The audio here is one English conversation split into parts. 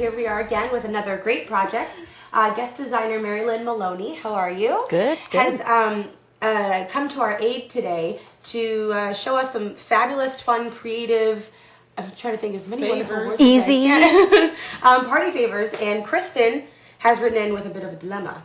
here we are again with another great project. Guest designer Mary Lynn Maloney, how are you? Good. Has come to our aid today to show us some fabulous, fun, creative, I'm trying to think as many wonderful words easy as I can. Party favors, and Kristen has written in with a bit of a dilemma.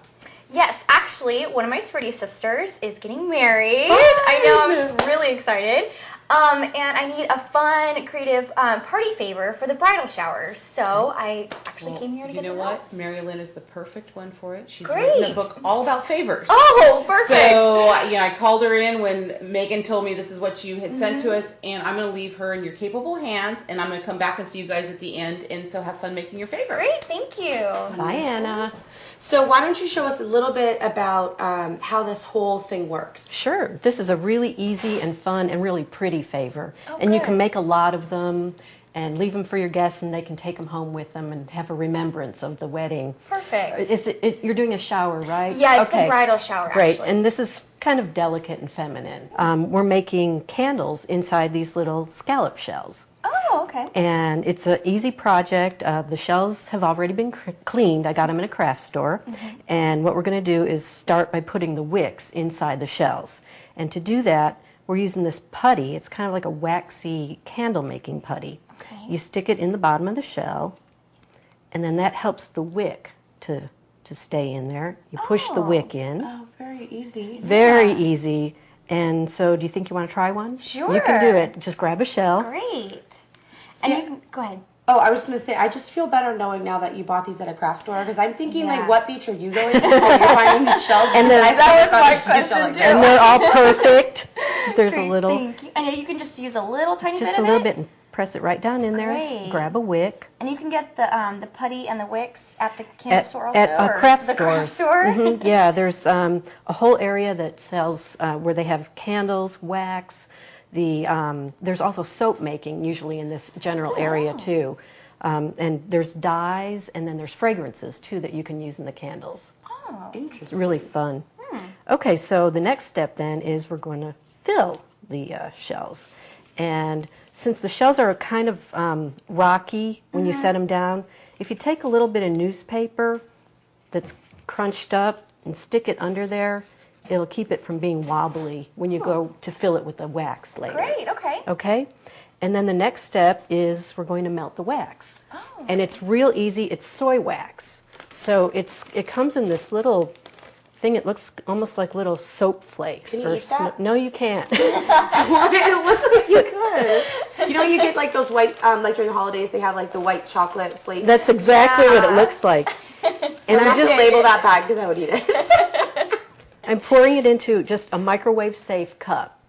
Yes, actually, one of my sorority sisters is getting married. I know, I'm really excited. And I need a fun, creative party favor for the bridal showers. So I actually came here to get some help. You know what? Mary Lynn is the perfect one for it. She's written a book all about favors. Oh, perfect. So, I called her in when Megan told me this is what you had sent to us, and I'm going to leave her in your capable hands, and I'm going to come back and see you guys at the end, and so have fun making your favor. Great, thank you. Bye, Anna. So why don't you show us a little bit about how this whole thing works? Sure. This is a really easy and fun and really pretty favor. Oh, and you good. can make a lot of them and leave them for your guests, and they can take them home with them and have a remembrance of the wedding. Perfect. You're doing a shower, right? Yeah, it's the bridal shower, Great. actually. And this is kind of delicate and feminine. We're making candles inside these little scallop shells. Oh, okay. And it's an easy project. The shells have already been cleaned. I got them in a craft store. And what we're going to do is start by putting the wicks inside the shells. And to do that, we're using this putty. It's kind of like a waxy candle making putty. Okay. You stick it in the bottom of the shell, and then that helps the wick to stay in there. You push the wick in. Oh, very easy. Very easy. And so do you think you want to try one? Sure. You can do it. Just grab a shell. Great. And you can, go ahead. Oh, I was going to say, I just feel better knowing now that you bought these at a craft store, because I'm thinking, Yeah. like, what beach are you going to? Oh, you're finding these shells. And then That was my question, too. And they're all perfect. There's a little, Thank you. And you can just use a little tiny bit just of a little it. bit, and press it right down in there. Great. Grab a wick. And you can get the putty and the wicks at the candle store also? At or craft the craft stores. store? Mhm. Yeah, there's a whole area that sells where they have candles, wax. There's also soap making usually in this general area too. And there's dyes, and then there's fragrances too that you can use in the candles. Oh, It's Interesting. really fun. Okay, so the next step then is we're going to fill the shells. And since the shells are kind of rocky when you set them down, if you take a little bit of newspaper that's crunched up and stick it under there, it'll keep it from being wobbly when you go to fill it with the wax later. great. Okay. Okay? And then the next step is we're going to melt the wax. Oh. And it's real easy. It's soy wax. So it comes in this little thing. It looks almost like little soap flakes. Can you eat that? No, you can't. It looks like you could. You know, you get like those white, like during the holidays, they have like the white chocolate flakes. That's exactly what it looks like. And I'm just label that bag because I would eat it. I'm pouring it into just a microwave safe cup.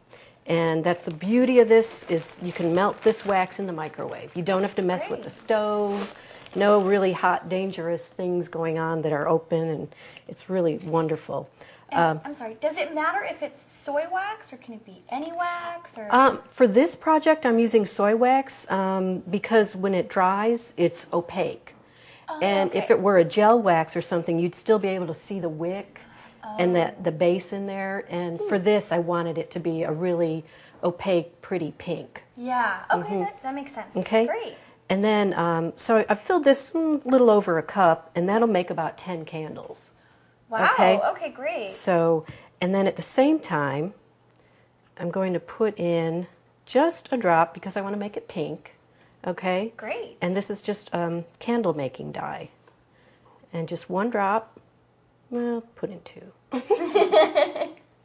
And that's the beauty of this is you can melt this wax in the microwave. You don't have to mess with the stove. No really hot, dangerous things going on that are open, and it's really wonderful. And, I'm sorry, does it matter if it's soy wax, or can it be any wax? Or? For this project, I'm using soy wax because when it dries, it's opaque. And if it were a gel wax or something, you'd still be able to see the wick and the base in there. And for this, I wanted it to be a really opaque, pretty pink. Yeah, okay, that makes sense. Okay? Great. And then, so I filled this little over a cup, and that'll make about 10 candles. Wow, Okay. Great. So, and then at the same time, I'm going to put in just a drop because I want to make it pink. Okay? Great. And this is just candle making dye. And just one drop, well, put in two.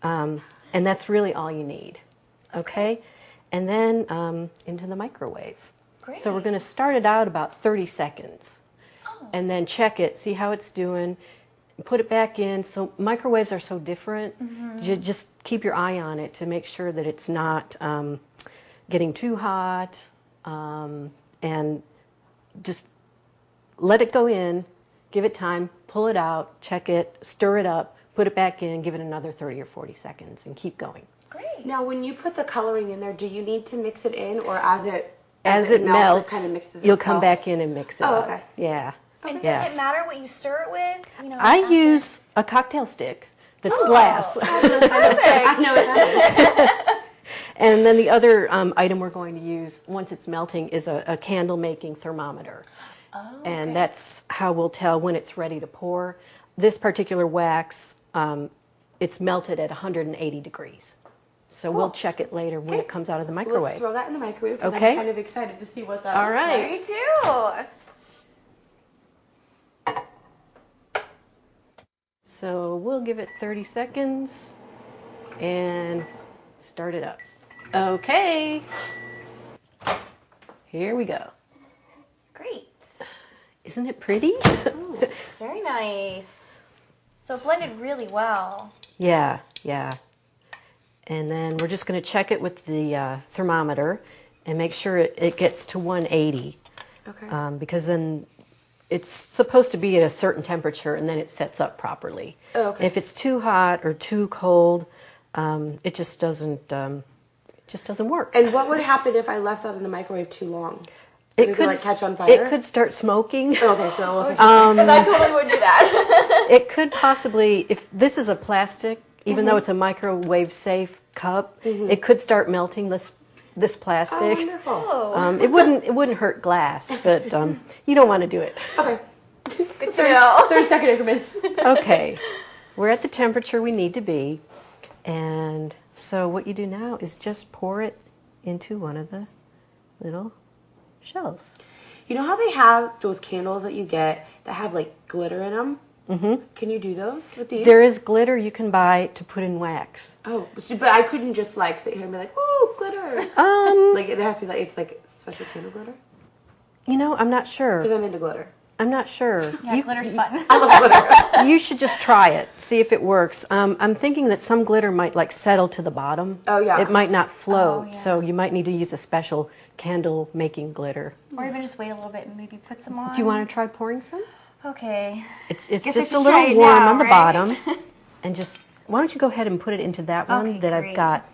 And that's really all you need. Okay? And then into the microwave. Great. So we're going to start it out about 30 seconds. And then check it, see how it's doing. Put it back in. So microwaves are so different. You just keep your eye on it to make sure that it's not getting too hot. And just let it go in, give it time, pull it out, check it, stir it up, put it back in, give it another 30 or 40 seconds, and keep going. Great. Now, when you put the coloring in there, do you need to mix it in, or as it melts, it kind of mixes you'll itself? come back in and mix it Oh, up. okay. Yeah. And Yeah. does it matter what you stir it with? You know, I after? use a cocktail stick that's glass. I know what that is. And then the other item we're going to use once it's melting is a candle making thermometer. Oh, and that's how we'll tell when it's ready to pour. This particular wax, it's melted at 180 degrees. So we'll check it later when it comes out of the microwave. Let's throw that in the microwave because Okay. I'm kind of excited to see what that All looks right. Me too. So we'll give it 30 seconds and start it up. Okay. Here we go. Great. Isn't it pretty? Very nice. So it blended really well. Yeah, yeah. And then we're just going to check it with the thermometer and make sure it gets to 180. Okay. Because then it's supposed to be at a certain temperature and then it sets up properly. Oh, okay. If it's too hot or too cold, it just doesn't work. And what would happen if I left that in the microwave too long? It Would could like catch on fire? It could start smoking. Okay, so Because I totally would do that. It could possibly, if this is a plastic, even though it's a microwave safe cup, it could start melting this oh, plastic. wonderful. It wouldn't hurt glass, but you don't want to do it. Okay. Good to know. 30-second increments. Okay, we're at the temperature we need to be, and so what you do now is just pour it into one of the little shells. You know how they have those candles that you get that have like glitter in them? Mm-hmm. Can you do those with these? There is glitter you can buy to put in wax. Oh, but I couldn't just like sit here and be like, "Woo, glitter!" Like there has to be like it's like special candle glitter. You know, I'm not sure. Because I'm into glitter. I'm not sure. Yeah, glitter's fun. I love glitter. You should just try it, see if it works. I'm thinking that some glitter might like settle to the bottom. Oh, yeah. It might not float, Oh, yeah. so you might need to use a special candle making glitter. Or even just wait a little bit and maybe put some on. Do you want to try pouring some? Okay. It's Guess I just a should little try it warm now, on the right? bottom, and just why don't you go ahead and put it into that one Okay, that I've great. got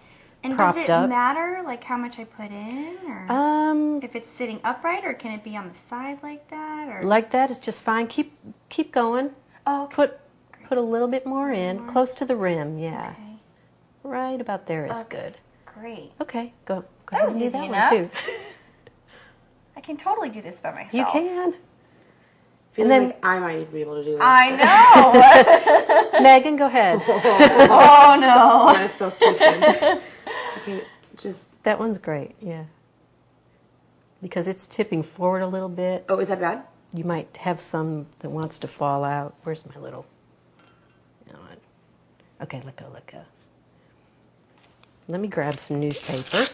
And propped does it up. matter like how much I put in, or if it's sitting upright, or can it be on the side like that, or Like that is just fine. Keep going. oh, okay. Put a little bit more in, close to the rim. Yeah, Okay. right about there is Okay. good. Great. Okay, go That ahead was and do easy that enough. one too. I can totally do this by myself. You can. Feeling then- like I might be able to do this. I know. Megan, go ahead. Oh no. I spoke too soon. Okay, just. That one's great, yeah. Because it's tipping forward a little bit. Oh, is that bad? You might have some that wants to fall out. Where's my little... You know what? Okay, let go, let go. Let me grab some newspaper.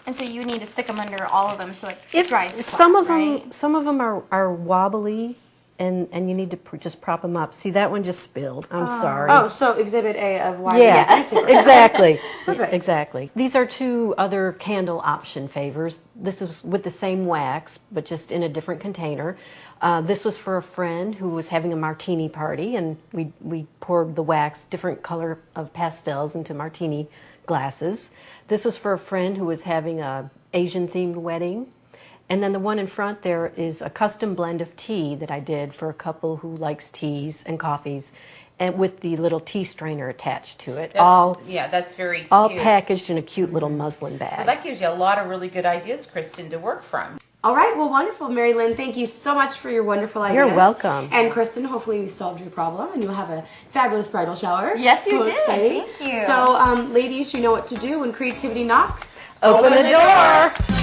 And so you need to stick them under all of them so it dries. Some of right? them, some of them are wobbly, and you need to just prop them up. See, that one just spilled. I'm sorry. Oh, so Exhibit A of why Yeah, we get exactly. Perfect. Exactly. These are two other candle option favors. This is with the same wax, but just in a different container. This was for a friend who was having a martini party, and we poured the wax, different color of pastels, into martini glasses. This was for a friend who was having a Asian-themed wedding. And then the one in front there is a custom blend of tea that I did for a couple who likes teas and coffees, and with the little tea strainer attached to it. That's very cute. All packaged in a cute little muslin bag. So that gives you a lot of really good ideas, Kristen, to work from. All right, well, wonderful, Mary Lynn. Thank you so much for your wonderful ideas. You're welcome. And Kristen, hopefully we solved your problem and you'll have a fabulous bridal shower. Yes, you So did. exciting. Thank you. So, ladies, you know what to do when creativity knocks. Open the door.